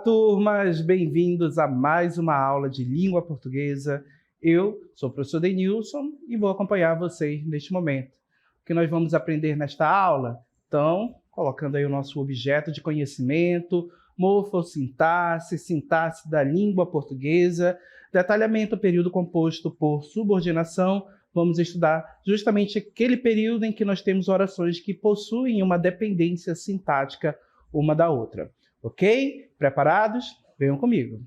turmas! Bem-vindos a mais uma aula de língua portuguesa. Eu sou o professor Denilson e vou acompanhar vocês neste momento. O que nós vamos aprender nesta aula? Então, colocando aí o nosso objeto de conhecimento, morfossintaxe, sintaxe da língua portuguesa, detalhamento período composto por subordinação. Vamos estudar justamente aquele período em que nós temos orações que possuem uma dependência sintática uma da outra. Ok? Preparados? Venham comigo.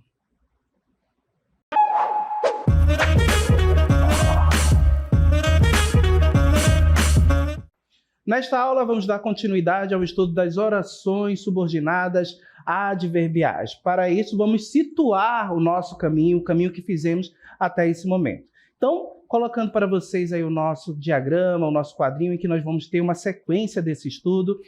Nesta aula, vamos dar continuidade ao estudo das orações subordinadas adverbiais. Para isso, vamos situar o nosso caminho, o caminho que fizemos até esse momento. Então, colocando para vocês aí o nosso diagrama, o nosso quadrinho, em que nós vamos ter uma sequência desse estudo.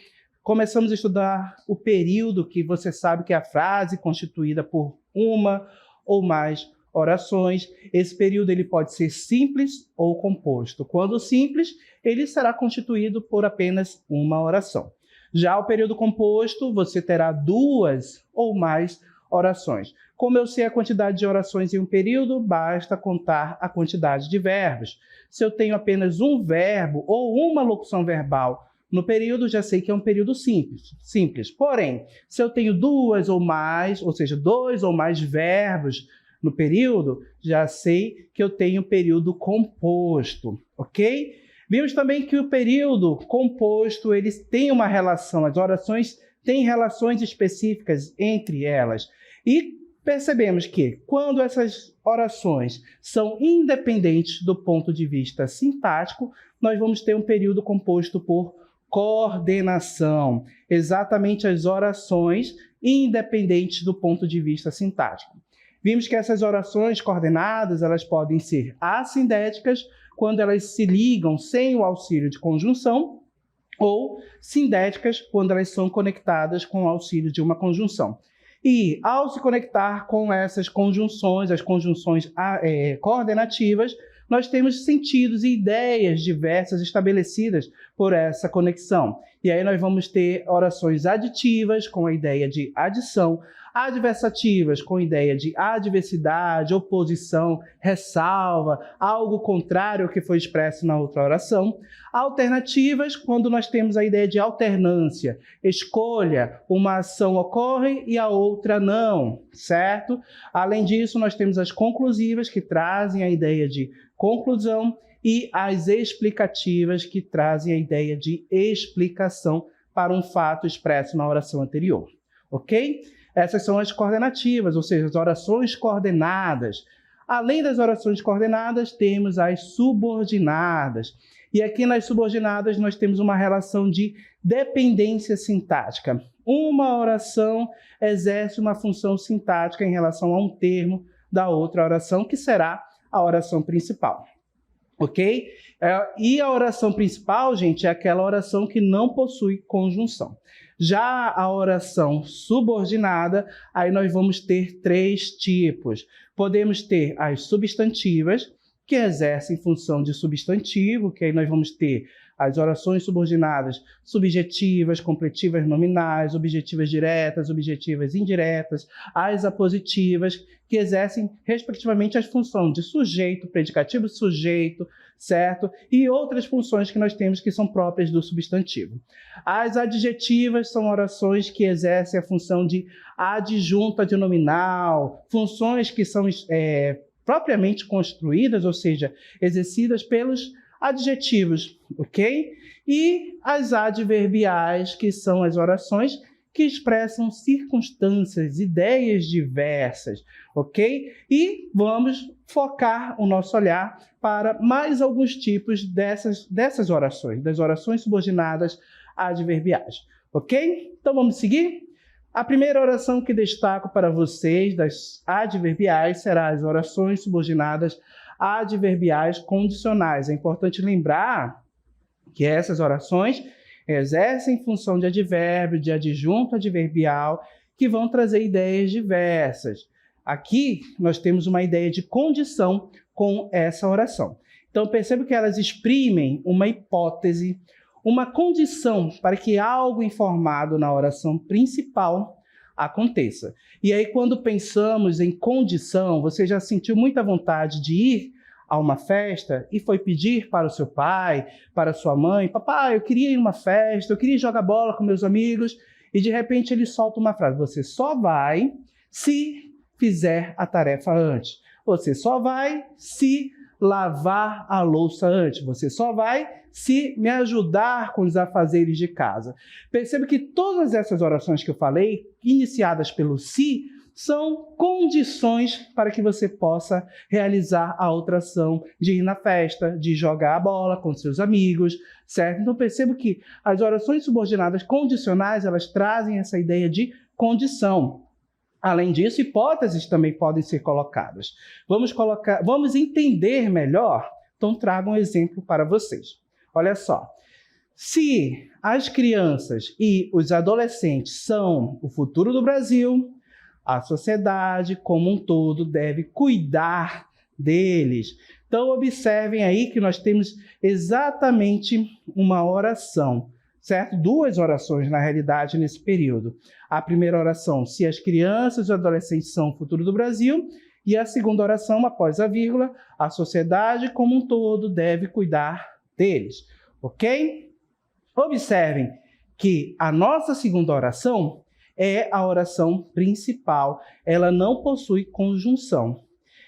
Começamos a estudar o período que você sabe que é a frase constituída por uma ou mais orações. Esse período ele pode ser simples ou composto. Quando simples, ele será constituído por apenas uma oração. Já o período composto, você terá duas ou mais orações. Como eu sei a quantidade de orações em um período, basta contar a quantidade de verbos. Se eu tenho apenas um verbo ou uma locução verbal no período, já sei que é um período simples. Porém, se eu tenho duas ou mais, ou seja, dois ou mais verbos no período, já sei que eu tenho período composto, ok? Vimos também que o período composto, eles têm uma relação, as orações têm relações específicas entre elas. E percebemos que quando essas orações são independentes do ponto de vista sintático, nós vamos ter um período composto por coordenação, exatamente as orações independentes do ponto de vista sintático. Vimos que essas orações coordenadas, elas podem ser assindéticas, quando elas se ligam sem o auxílio de conjunção, ou sindéticas, quando elas são conectadas com o auxílio de uma conjunção. E, ao se conectar com essas conjunções, as conjunções coordenativas, nós temos sentidos e ideias diversas estabelecidas por essa conexão. E aí nós vamos ter orações aditivas, com a ideia de adição, adversativas, com a ideia de adversidade, oposição, ressalva, algo contrário ao que foi expresso na outra oração. Alternativas, quando nós temos a ideia de alternância, escolha, uma ação ocorre e a outra não, certo? Além disso, nós temos as conclusivas, que trazem a ideia de conclusão, e as explicativas, que trazem a ideia de explicação para um fato expresso na oração anterior, ok? Essas são as coordenativas, ou seja, as orações coordenadas. Além das orações coordenadas, temos as subordinadas. E aqui nas subordinadas nós temos uma relação de dependência sintática. Uma oração exerce uma função sintática em relação a um termo da outra oração, que será a oração principal. Ok? E a oração principal, gente, é aquela oração que não possui conjunção. Já a oração subordinada, aí nós vamos ter três tipos. Podemos ter as substantivas, que exercem função de substantivo, que aí nós vamos ter as orações subordinadas subjetivas, completivas nominais, objetivas diretas, objetivas indiretas, as apositivas, que exercem, respectivamente, as funções de sujeito, predicativo sujeito, certo? E outras funções que nós temos que são próprias do substantivo. As adjetivas são orações que exercem a função de adjunta de nominal, funções que são propriamente construídas, ou seja, exercidas pelos adjetivos, ok? E as adverbiais, que são as orações que expressam circunstâncias, ideias diversas, ok? E vamos focar o nosso olhar para mais alguns tipos dessas orações, das orações subordinadas adverbiais, ok? Então vamos seguir? A primeira oração que destaco para vocês das adverbiais será as orações subordinadas adverbiais condicionais. É importante lembrar que essas orações exercem função de advérbio, de adjunto adverbial, que vão trazer ideias diversas. Aqui nós temos uma ideia de condição com essa oração. Então perceba que elas exprimem uma hipótese, uma condição para que algo informado na oração principal aconteça. E aí, quando pensamos em condição, você já sentiu muita vontade de ir a uma festa e foi pedir para o seu pai, para a sua mãe: papai, eu queria ir a uma festa, eu queria jogar bola com meus amigos, e de repente ele solta uma frase: você só vai se fizer a tarefa antes. Você só vai se lavar a louça antes. Você só vai se me ajudar com os afazeres de casa. Perceba que todas essas orações que eu falei, iniciadas pelo se, são condições para que você possa realizar a outra ação de ir na festa, de jogar a bola com seus amigos, certo? Então percebo que as orações subordinadas condicionais, elas trazem essa ideia de condição. Além disso, hipóteses também podem ser colocadas. Vamos entender melhor? Então trago um exemplo para vocês. Olha só. Se as crianças e os adolescentes são o futuro do Brasil, a sociedade como um todo deve cuidar deles. Então observem aí que nós temos exatamente uma oração, certo? Duas orações, na realidade, nesse período. A primeira oração: se as crianças e os adolescentes são o futuro do Brasil, e a segunda oração, após a vírgula: a sociedade como um todo deve cuidar deles. Ok? Observem que a nossa segunda oração é a oração principal. Ela não possui conjunção.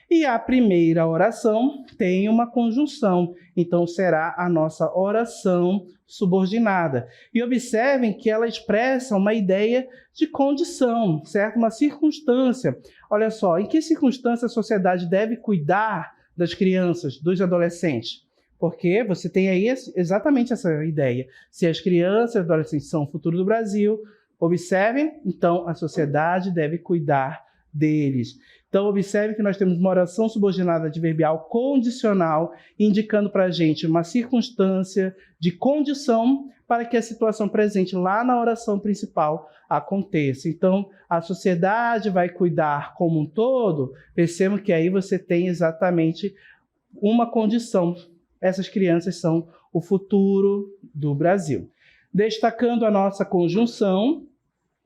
E a primeira oração tem uma conjunção, então será a nossa oração subordinada. E observem que ela expressa uma ideia de condição, certo? Uma circunstância. Olha só, em que circunstância a sociedade deve cuidar das crianças, dos adolescentes? Porque você tem aí exatamente essa ideia. Se as crianças e os adolescentes são o futuro do Brasil, observem, então a sociedade deve cuidar deles. Então, observe que nós temos uma oração subordinada adverbial condicional, indicando para a gente uma circunstância de condição para que a situação presente lá na oração principal aconteça. Então, a sociedade vai cuidar como um todo. Percebam que aí você tem exatamente uma condição. Essas crianças são o futuro do Brasil. Destacando a nossa conjunção,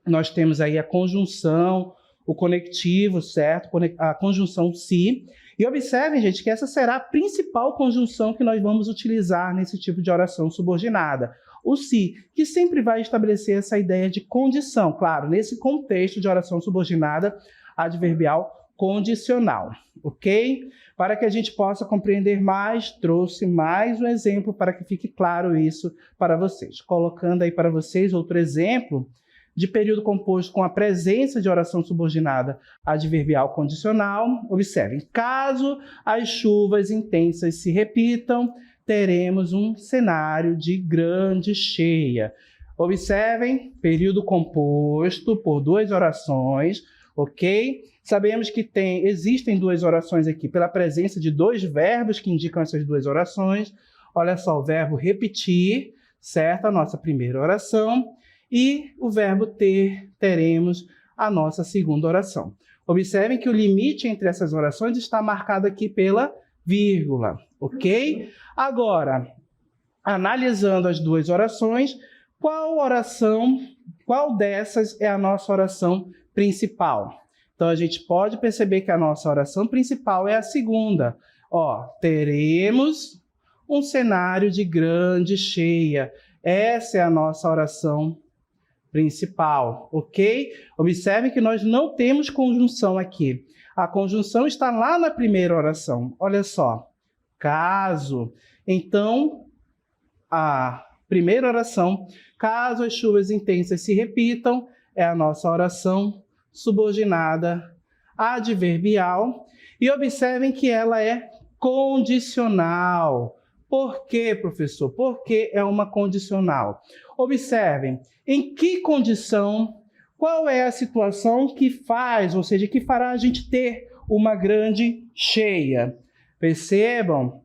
nós temos aí a conjunção, o conectivo, certo? A conjunção se. E observem, gente, que essa será a principal conjunção que nós vamos utilizar nesse tipo de oração subordinada. O se, que sempre vai estabelecer essa ideia de condição, claro, nesse contexto de oração subordinada adverbial condicional, ok? Para que a gente possa compreender mais, trouxe mais um exemplo para que fique claro isso para vocês. Colocando aí para vocês outro exemplo de período composto com a presença de oração subordinada adverbial condicional. Observem, caso as chuvas intensas se repitam, teremos um cenário de grande cheia. Observem, período composto por duas orações, ok? Sabemos que existem duas orações aqui pela presença de dois verbos que indicam essas duas orações. Olha só, o verbo repetir, certo? A nossa primeira oração. E o verbo ter, teremos a nossa segunda oração. Observem que o limite entre essas orações está marcado aqui pela vírgula, ok? Agora, analisando as duas orações, qual dessas é a nossa oração principal? Então, a gente pode perceber que a nossa oração principal é a segunda. Ó, teremos um cenário de grande cheia. Essa é a nossa oração principal, ok? Observe que nós não temos conjunção aqui. A conjunção está lá na primeira oração. Olha só. Caso. Então, a primeira oração, caso as chuvas intensas se repitam, é a nossa oração subordinada adverbial. E observem que ela é condicional. Por quê, professor? Porque é uma condicional. Observem, em que condição, qual é a situação que faz, ou seja, que fará a gente ter uma grande cheia? Percebam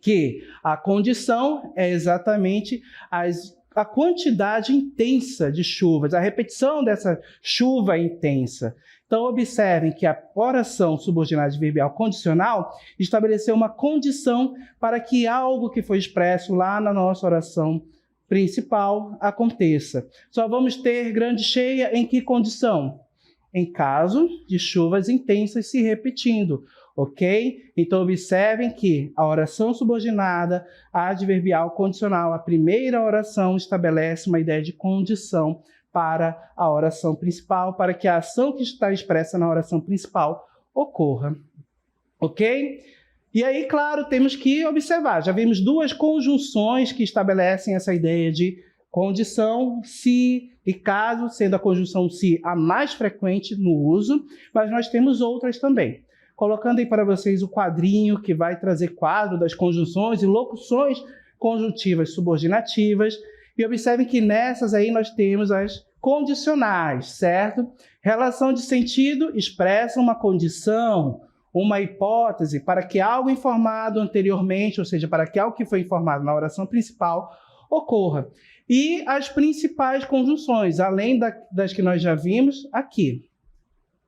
que a condição é exatamente a quantidade intensa de chuvas, a repetição dessa chuva intensa. Então, observem que a oração subordinada adverbial condicional estabeleceu uma condição para que algo que foi expresso lá na nossa oração principal aconteça. Só vamos ter grande cheia em que condição? em caso de chuvas intensas se repetindo, ok? Então, observem que a oração subordinada adverbial condicional, a primeira oração estabelece uma ideia de condição para a oração principal, para que a ação que está expressa na oração principal ocorra, ok? E aí, claro, temos que observar, já vimos duas conjunções que estabelecem essa ideia de condição, se e caso, sendo a conjunção se a mais frequente no uso, mas nós temos outras também. Colocando aí para vocês o quadrinho que vai trazer quadro das conjunções e locuções conjuntivas subordinativas, e observem que nessas aí nós temos as condicionais, certo? Relação de sentido expressa uma condição, uma hipótese para que algo informado anteriormente, ou seja, para que algo que foi informado na oração principal, ocorra. E as principais conjunções, além das que nós já vimos aqui.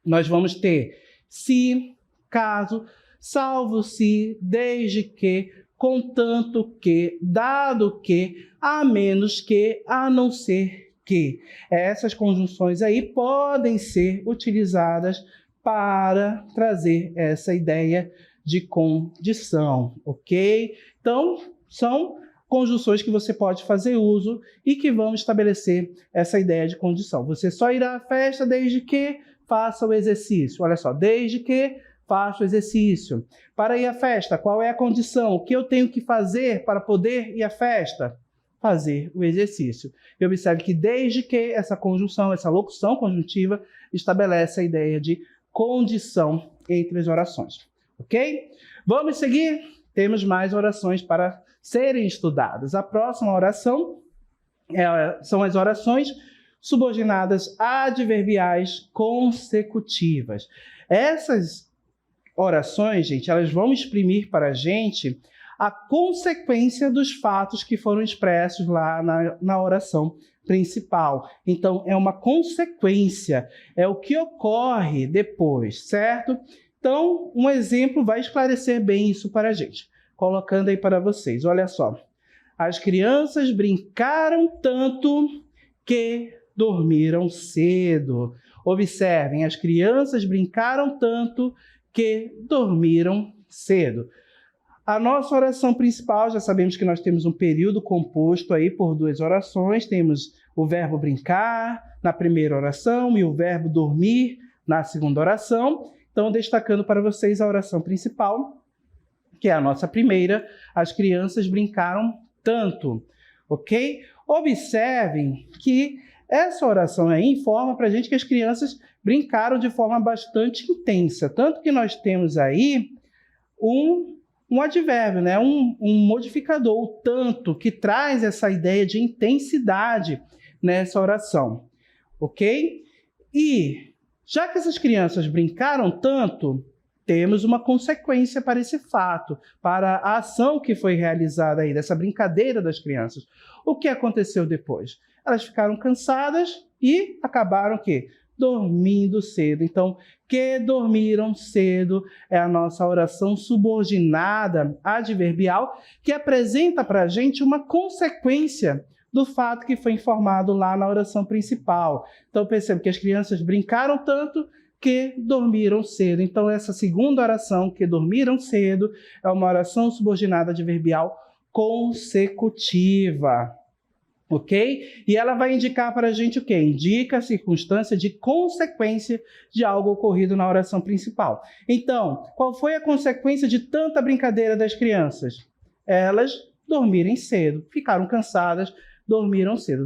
Nós vamos ter se, caso, salvo se, desde que, contanto que, dado que, a menos que, a não ser que. Essas conjunções aí podem ser utilizadas para trazer essa ideia de condição, ok? Então, são conjunções que você pode fazer uso e que vão estabelecer essa ideia de condição. Você só irá à festa desde que faça o exercício. Olha só, desde que faça o exercício. Para ir à festa, qual é a condição? O que eu tenho que fazer para poder ir à festa? Fazer o exercício. E observe que desde que essa conjunção, essa locução conjuntiva, estabelece a ideia de condição entre as orações. Ok? Vamos seguir? Temos mais orações para serem estudadas. A próxima oração são as orações subordinadas adverbiais consecutivas. Essas orações, gente, elas vão exprimir para a gente a consequência dos fatos que foram expressos lá na oração principal. Então, é uma consequência, é o que ocorre depois, certo? Então, um exemplo vai esclarecer bem isso para a gente. Colocando aí para vocês, olha só. As crianças brincaram tanto que dormiram cedo. Observem, as crianças brincaram tanto que dormiram cedo. A nossa oração principal, já sabemos que nós temos um período composto aí por duas orações. Temos o verbo brincar na primeira oração e o verbo dormir na segunda oração. Então, destacando para vocês a oração principal, que é a nossa primeira, as crianças brincaram tanto, ok? Observem que essa oração aí informa para a gente que as crianças brincaram de forma bastante intensa, tanto que nós temos aí um advérbio, né? um modificador, o tanto, que traz essa ideia de intensidade nessa oração, ok? E, já que essas crianças brincaram tanto, temos uma consequência para esse fato, para a ação que foi realizada aí, dessa brincadeira das crianças. O que aconteceu depois? Elas ficaram cansadas e acabaram o quê? Dormindo cedo. Então, que dormiram cedo é a nossa oração subordinada adverbial, que apresenta para a gente uma consequência do fato que foi informado lá na oração principal. Então, perceba que as crianças brincaram tanto que dormiram cedo. Então, essa segunda oração, que dormiram cedo, é uma oração subordinada adverbial consecutiva. Ok? E ela vai indicar para a gente o quê? Indica a circunstância de consequência de algo ocorrido na oração principal. Então, qual foi a consequência de tanta brincadeira das crianças? Elas dormirem cedo, ficaram cansadas, dormiram cedo.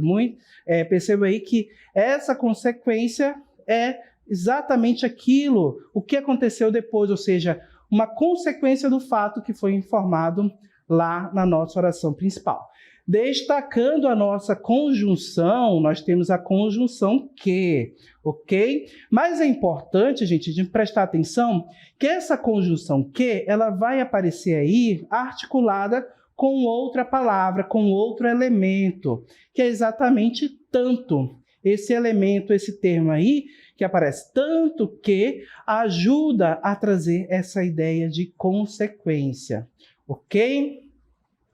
Perceba aí que essa consequência é exatamente aquilo, o que aconteceu depois, ou seja, uma consequência do fato que foi informado lá na nossa oração principal. Destacando a nossa conjunção, nós temos a conjunção que, ok? Mas é importante, gente, de prestar atenção que essa conjunção que, ela vai aparecer aí articulada com outra palavra, com outro elemento, que é exatamente tanto. Esse elemento, esse termo aí, que aparece tanto que, ajuda a trazer essa ideia de consequência, ok?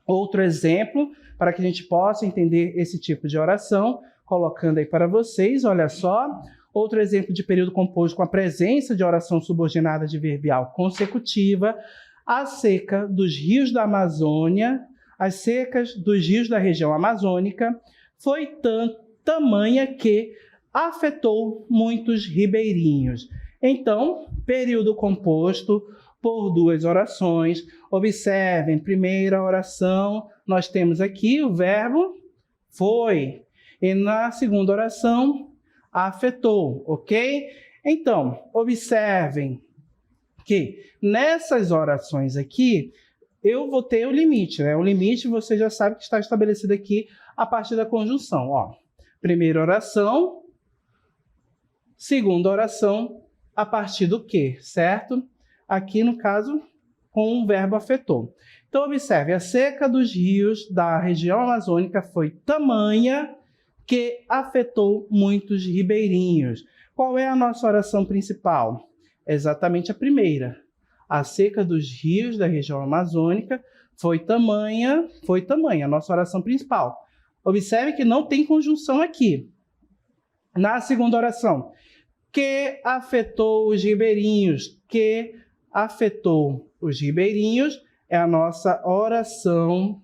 Outro exemplo, para que a gente possa entender esse tipo de oração, colocando aí para vocês, olha só, Outro exemplo de período composto com a presença de oração subordinada adverbial consecutiva, a seca dos rios da Amazônia, as secas dos rios da região amazônica, foi tamanha que afetou muitos ribeirinhos. Então, período composto por duas orações. Observem, primeira oração, nós temos aqui o verbo foi. E na segunda oração, afetou, ok? Então, observem que nessas orações aqui, eu vou ter o limite, né? O limite você já sabe que está estabelecido aqui a partir da conjunção. Ó, primeira oração, segunda oração, a partir do que, certo? Aqui, no caso, com o verbo afetou. Então, observe, a seca dos rios da região amazônica foi tamanha que afetou muitos ribeirinhos. Qual é a nossa oração principal? Exatamente a primeira. A seca dos rios da região amazônica foi tamanha, a nossa oração principal. Observe que não tem conjunção aqui. Na segunda oração, que afetou os ribeirinhos, que afetou os ribeirinhos, é a nossa oração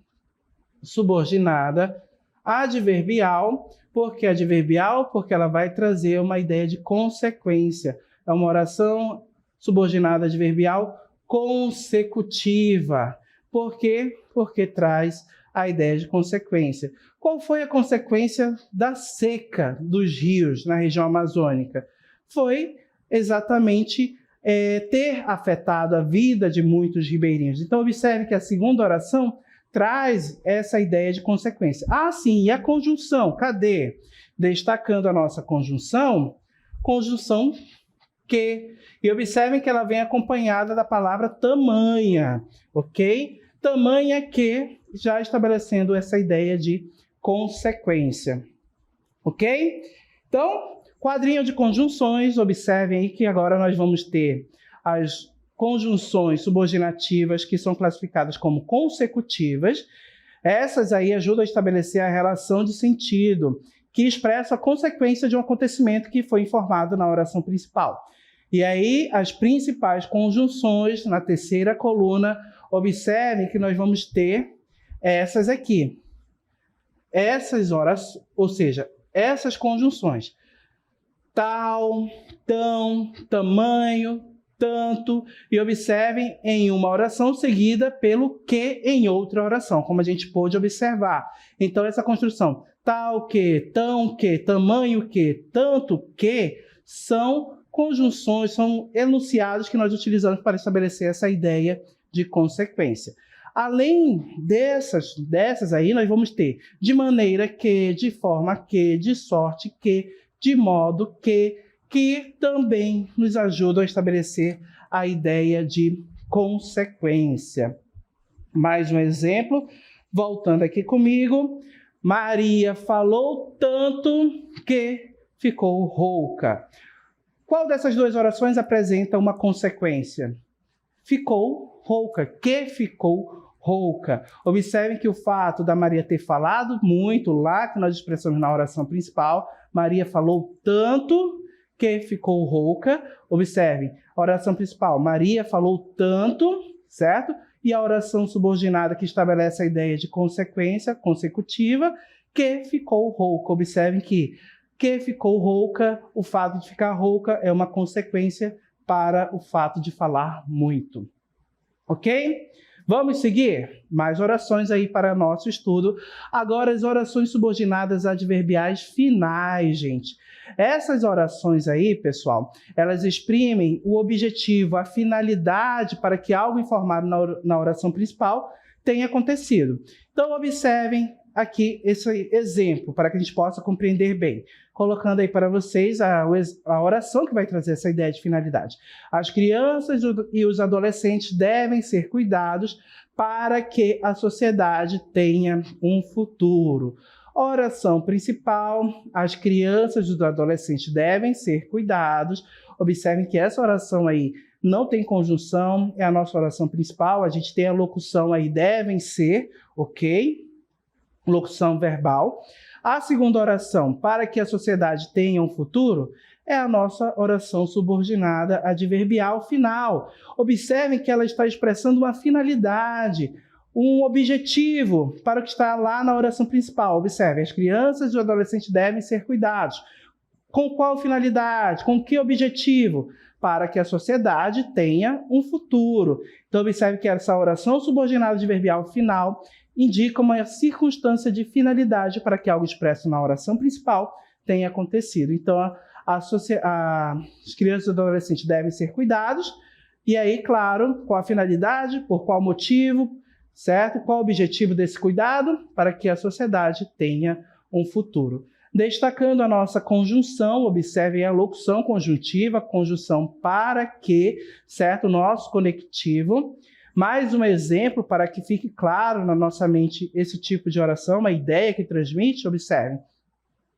subordinada adverbial. Por que adverbial? Porque ela vai trazer uma ideia de consequência. É uma oração subordinada adverbial consecutiva. Por quê? Porque traz a ideia de consequência. Qual foi a consequência da seca dos rios na região amazônica? Foi exatamente ter afetado a vida de muitos ribeirinhos. Então, observe que a segunda oração traz essa ideia de consequência. Ah, sim, e a conjunção? Cadê? Destacando a nossa conjunção que. E observem que ela vem acompanhada da palavra tamanha, ok? Tamanha que, já estabelecendo essa ideia de consequência, ok? Então, quadrinho de conjunções, observem aí que agora nós vamos ter as conjunções subordinativas que são classificadas como consecutivas. Essas aí ajudam a estabelecer a relação de sentido, que expressa a consequência de um acontecimento que foi informado na oração principal. E aí, as principais conjunções, na terceira coluna, observem que nós vamos ter essas aqui. Essas orações, ou seja, essas conjunções. Tal, tão, tamanho, tanto, e observem em uma oração seguida pelo que em outra oração, como a gente pôde observar. Então, essa construção, tal que, tão que, tamanho que, tanto que, são conjunções, são enunciados que nós utilizamos para estabelecer essa ideia de consequência. Além dessas aí, nós vamos ter de maneira que, de forma que, de sorte que, de modo que também nos ajudam a estabelecer a ideia de consequência. Mais um exemplo, voltando aqui comigo. Maria falou tanto que ficou rouca. Qual dessas duas orações apresenta uma consequência? Ficou rouca, que ficou rouca. Observem que o fato da Maria ter falado muito lá, que nós expressamos na oração principal, Maria falou tanto que ficou rouca. Observem, a oração principal, Maria falou tanto, certo? E a oração subordinada que estabelece a ideia de consequência consecutiva, que ficou rouca. Observem que ficou rouca, o fato de ficar rouca é uma consequência para o fato de falar muito. Ok? Vamos seguir? Mais orações aí para nosso estudo. Agora as orações subordinadas adverbiais finais, gente. Essas orações aí, pessoal, elas exprimem o objetivo, a finalidade para que algo informado na oração principal tenha acontecido. Então, observem aqui esse exemplo, para que a gente possa compreender bem. Colocando aí para vocês a oração que vai trazer essa ideia de finalidade. As crianças e os adolescentes devem ser cuidados para que a sociedade tenha um futuro. Oração principal, as crianças e os adolescentes devem ser cuidados. Observem que essa oração aí não tem conjunção, é a nossa oração principal. A gente tem a locução aí, devem ser, ok? Locução verbal. A segunda oração, para que a sociedade tenha um futuro, é a nossa oração subordinada adverbial final. Observem que ela está expressando uma finalidade, um objetivo para o que está lá na oração principal. Observem, as crianças e os adolescentes devem ser cuidados. Com qual finalidade? Com que objetivo? Para que a sociedade tenha um futuro. Então, observe que essa oração subordinada adverbial final indica uma circunstância de finalidade para que algo expresso na oração principal tenha acontecido. Então, as crianças e adolescentes devem ser cuidados, e aí, claro, qual a finalidade, por qual motivo, certo? Qual o objetivo desse cuidado? Para que a sociedade tenha um futuro. Destacando a nossa conjunção, observem a locução conjuntiva, conjunção para que, certo? Nosso conectivo. Mais um exemplo para que fique claro na nossa mente esse tipo de oração, uma ideia que transmite, observem.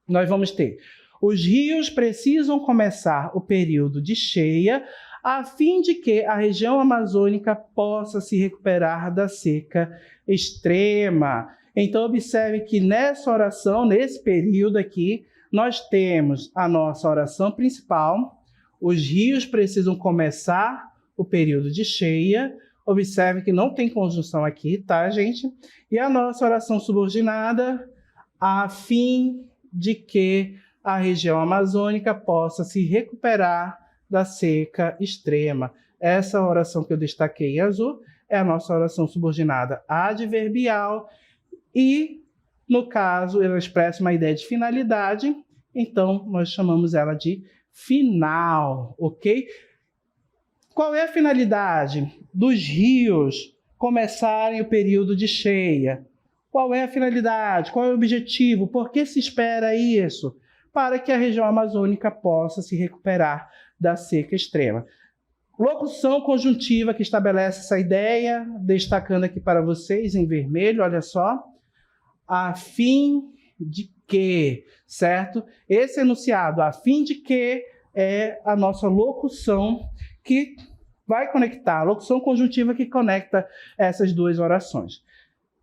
Nós vamos ter: os rios precisam começar o período de cheia a fim de que a região amazônica possa se recuperar da seca extrema. Então, observe que nessa oração, nesse período aqui, nós temos a nossa oração principal. Os rios precisam começar o período de cheia. Observe que não tem conjunção aqui, tá, gente? E a nossa oração subordinada, a fim de que a região amazônica possa se recuperar da seca extrema. Essa oração que eu destaquei em azul é a nossa oração subordinada adverbial e, no caso, ela expressa uma ideia de finalidade, então nós chamamos ela de final, ok? Qual é a finalidade dos rios começarem o período de cheia? Qual é a finalidade? Qual é o objetivo? Por que se espera isso? Para que a região amazônica possa se recuperar da seca extrema. Locução conjuntiva que estabelece essa ideia, destacando aqui para vocês em vermelho, olha só. A fim de que, certo? Esse enunciado, a fim de que, é a nossa locução que vai conectar, a locução conjuntiva que conecta essas duas orações.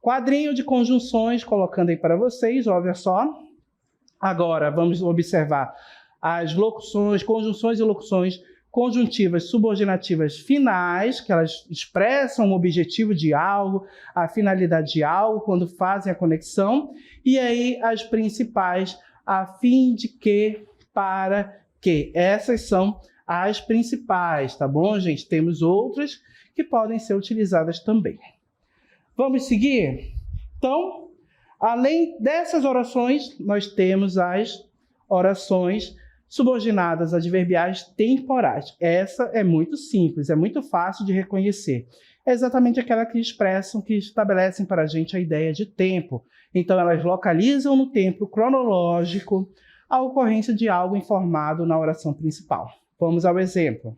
Quadrinho de conjunções, colocando aí para vocês, olha só. Agora, vamos observar as locuções, conjunções e locuções conjuntivas subordinativas finais, que elas expressam o objetivo de algo, a finalidade de algo, quando fazem a conexão. E aí, as principais, a fim de que, para que. Essas são as principais, tá bom, gente? Temos outras que podem ser utilizadas também. Vamos seguir? Então, além dessas orações, nós temos as orações subordinadas adverbiais temporais. Essa é muito simples, é muito fácil de reconhecer. É exatamente aquela que expressam, que estabelecem para a gente a ideia de tempo. Então, elas localizam no tempo cronológico a ocorrência de algo informado na oração principal. Vamos ao exemplo.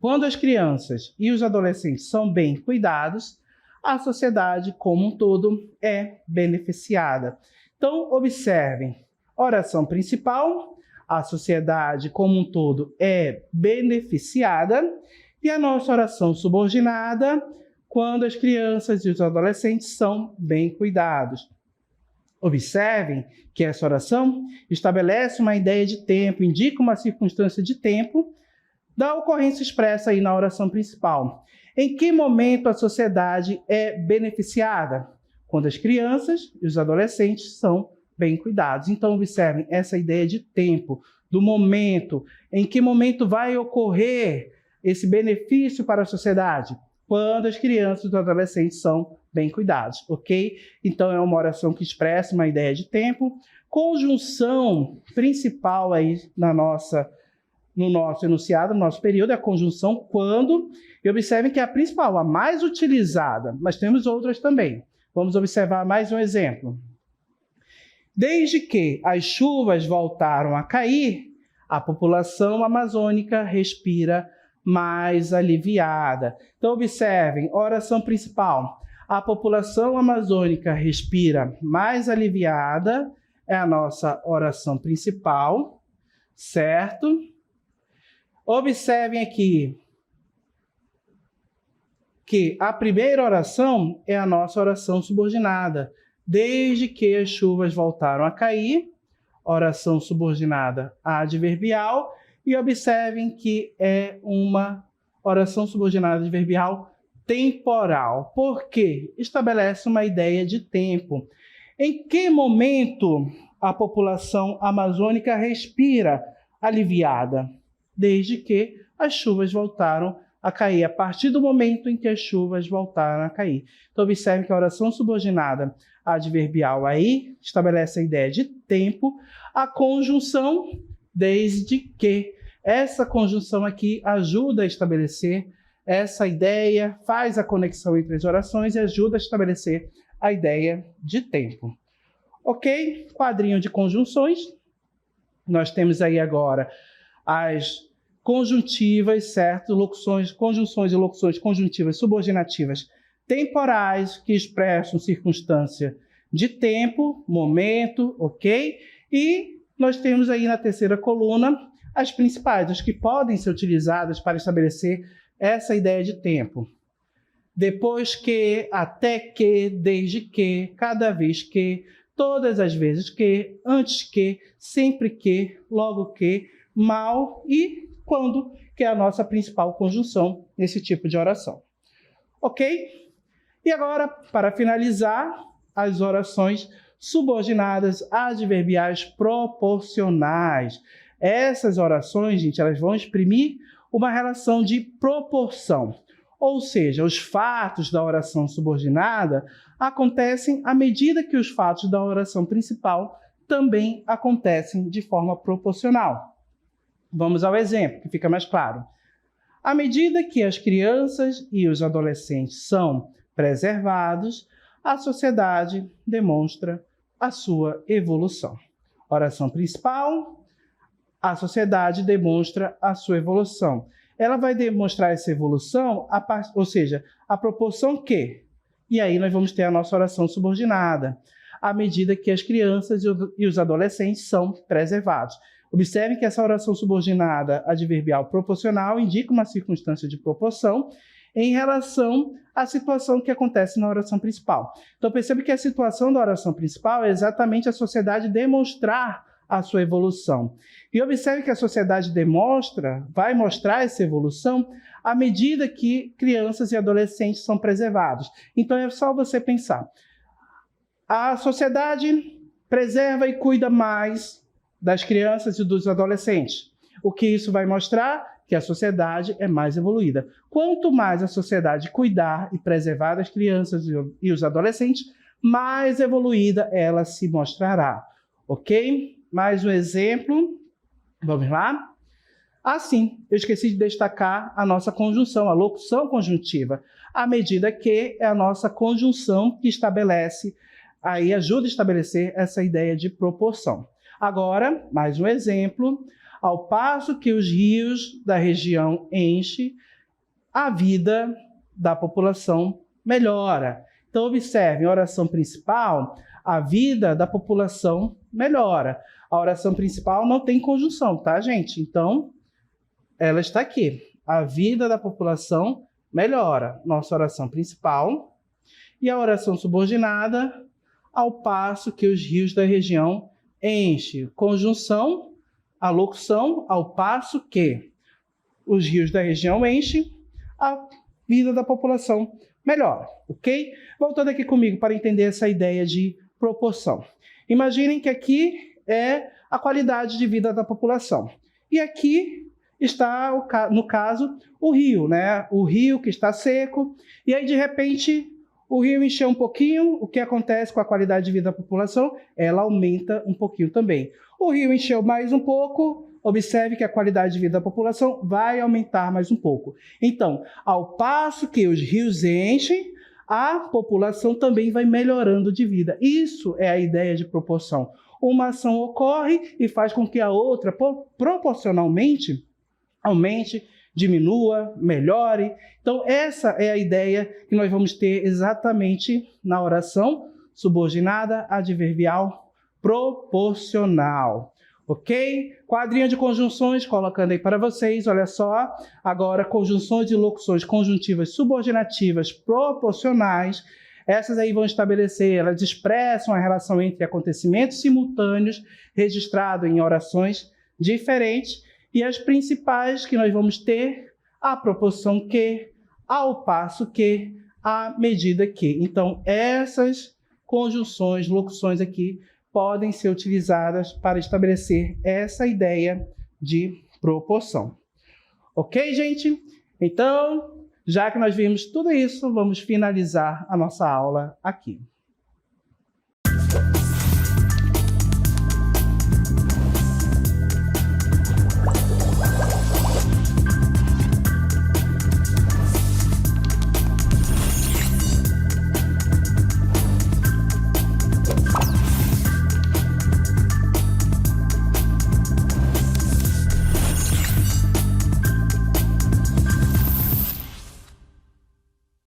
Quando as crianças e os adolescentes são bem cuidados, a sociedade como um todo é beneficiada. Então, observem, oração principal, a sociedade como um todo é beneficiada, e a nossa oração subordinada, quando as crianças e os adolescentes são bem cuidados. Observem que essa oração estabelece uma ideia de tempo, indica uma circunstância de tempo da ocorrência expressa aí na oração principal. Em que momento a sociedade é beneficiada? Quando as crianças e os adolescentes são bem cuidados. Então, observem essa ideia de tempo, do momento. Em que momento vai ocorrer esse benefício para a sociedade? Quando as crianças e os adolescentes são bem cuidados, ok? Então, é uma oração que expressa uma ideia de tempo. Conjunção principal aí no nosso enunciado, no nosso período, é a conjunção quando. E observem que é a principal, a mais utilizada, mas temos outras também. Vamos observar mais um exemplo. Desde que as chuvas voltaram a cair, a população amazônica respira mais aliviada. Então, observem, oração principal. A população amazônica respira mais aliviada, é a nossa oração principal, certo? Observem aqui que a primeira oração é a nossa oração subordinada. Desde que as chuvas voltaram a cair, oração subordinada adverbial, e observem que é uma oração subordinada adverbial temporal. Por quê? Estabelece uma ideia de tempo. Em que momento a população amazônica respira aliviada? Desde que as chuvas voltaram a cair, a partir do momento em que as chuvas voltaram a cair. Então, observe que a oração subordinada adverbial aí estabelece a ideia de tempo, a conjunção desde que. Essa conjunção aqui ajuda a estabelecer essa ideia, faz a conexão entre as orações e ajuda a estabelecer a ideia de tempo. Ok? Quadrinho de conjunções. Nós temos aí agora as conjuntivas, certo? Locuções, conjunções e locuções conjuntivas subordinativas temporais que expressam circunstância de tempo, momento, ok? E nós temos aí na terceira coluna as principais, as que podem ser utilizadas para estabelecer essa ideia de tempo. Depois que, até que, desde que, cada vez que, todas as vezes que, antes que, sempre que, logo que, mal e quando, que é a nossa principal conjunção nesse tipo de oração. Ok? E agora, para finalizar, as orações subordinadas adverbiais proporcionais. Essas orações, gente, elas vão exprimir uma relação de proporção. Ou seja, os fatos da oração subordinada acontecem à medida que os fatos da oração principal também acontecem de forma proporcional. Vamos ao exemplo, que fica mais claro. À medida que as crianças e os adolescentes são preservados, a sociedade demonstra a sua evolução. Oração principal, a sociedade demonstra a sua evolução. Ela vai demonstrar essa evolução, ou seja, a proporção que. E aí nós vamos ter a nossa oração subordinada, à medida que as crianças e os adolescentes são preservados. Observe que essa oração subordinada adverbial proporcional indica uma circunstância de proporção em relação à situação que acontece na oração principal. Então, perceba que a situação da oração principal é exatamente a sociedade demonstrar a sua evolução. E observe que a sociedade vai mostrar essa evolução à medida que crianças e adolescentes são preservados. Então, é só você pensar. A sociedade preserva e cuida mais das crianças e dos adolescentes. O que isso vai mostrar? Que a sociedade é mais evoluída. Quanto mais a sociedade cuidar e preservar das crianças e os adolescentes, mais evoluída ela se mostrará. Ok? Mais um exemplo. Vamos lá? Assim, eu esqueci de destacar a nossa conjunção, a locução conjuntiva. À medida que é a nossa conjunção que estabelece, aí ajuda a estabelecer essa ideia de proporção. Agora, mais um exemplo. Ao passo que os rios da região enchem, a vida da população melhora. Então, observe, a oração principal, a vida da população melhora. A oração principal não tem conjunção, tá, gente? Então, ela está aqui. A vida da população melhora. Nossa oração principal. E a oração subordinada, ao passo que os rios da região enchem. Conjunção, a locução, ao passo que os rios da região enchem, a vida da população melhora, ok? Voltando aqui comigo para entender essa ideia de proporção. Imaginem que aqui é a qualidade de vida da população. E aqui está, no caso, o rio, né? O rio que está seco, e aí, de repente, o rio encheu um pouquinho, o que acontece com a qualidade de vida da população? Ela aumenta um pouquinho também. O rio encheu mais um pouco, observe que a qualidade de vida da população vai aumentar mais um pouco. Então, ao passo que os rios enchem, a população também vai melhorando de vida. Isso é a ideia de proporção. Uma ação ocorre e faz com que a outra, proporcionalmente, aumente, diminua, melhore. Então, essa é a ideia que nós vamos ter exatamente na oração subordinada adverbial proporcional. Ok? Quadrinho de conjunções, colocando aí para vocês, olha só. Agora, conjunções e locuções conjuntivas subordinativas proporcionais. Essas aí vão estabelecer, elas expressam a relação entre acontecimentos simultâneos registrados em orações diferentes, e as principais que nós vamos ter, à proporção que, ao passo que, à medida que. Então, essas conjunções, locuções aqui, podem ser utilizadas para estabelecer essa ideia de proporção. Ok, gente? Então, já que nós vimos tudo isso, vamos finalizar a nossa aula aqui.